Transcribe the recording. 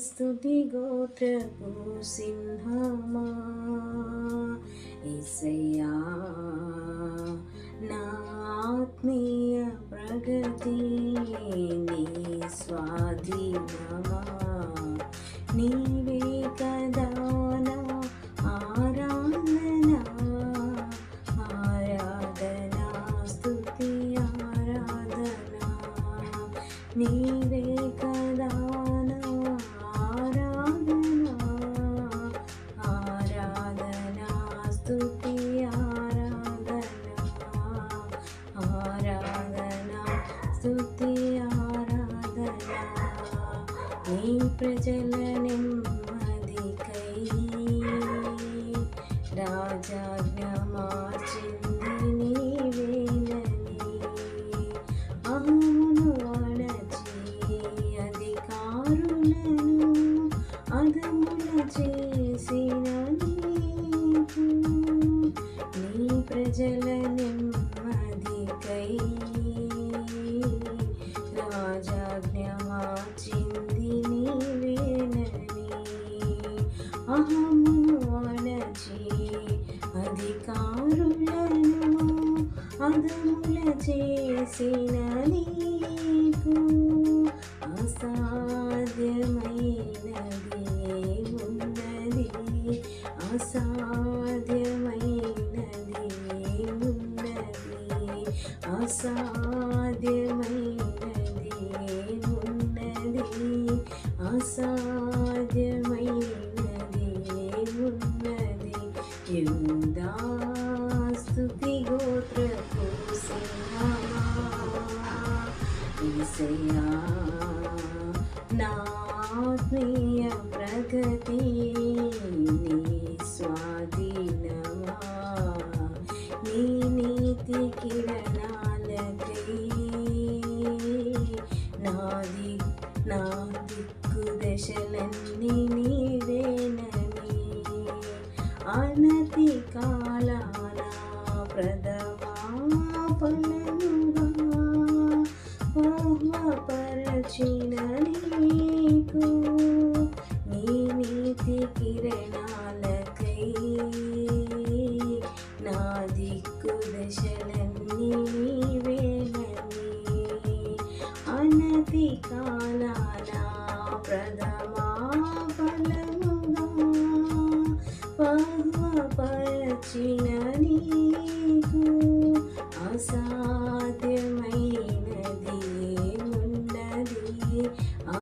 స్తుతి గోత్రపు సింహమా యేసయ్యా, నా ఆత్మీయ ప్రగతి నీ స్వాధీనమా. నీవే కదా నా ఆరాధన, ఆరాధన స్తుతి ఆరాధన. నీవే కదా నా ఆరాధన, ఆరాధన స్తుతి ఆరాధన, ఆరాధన స్తుతి ఆరాధన. నీ ప్రజల నెమ్మదికై రాజాజ్ఞ మార్చింది నీవేనని, అహమును అణచి అధికారులను అదమున చేసిన నీకు, నీ ప్రజల నెమ్మదికై రాజాజ్ఞ మార్చింది నీవేనని, అహమును అణచి అధికారులను అదముల చేసిన నీకు, అసాధ్యమైనది ఉన్నది, అసాధ్యమైనది ఉన్నది, అసాధ్యమైనది ఉన్నది, అసాధ్యమైనది ఉన్నది. యూదా స్తుతి గోత్రపు సింహమా యేసయ్యా, నా ఆత్మీయ ప్రగతి నీ స్వాధీనమా. నీ నీతి కిరణాలకై నా దిక్కు దశలన్నీ నీవేనని, అనతి కాలాన ప్రథమాఫలముగా మోహపరచిన నీకు, నీ నీతి కిరణాలకై నా దిక్కు దశలన్నీ నీవేనని, అనతి కాలాన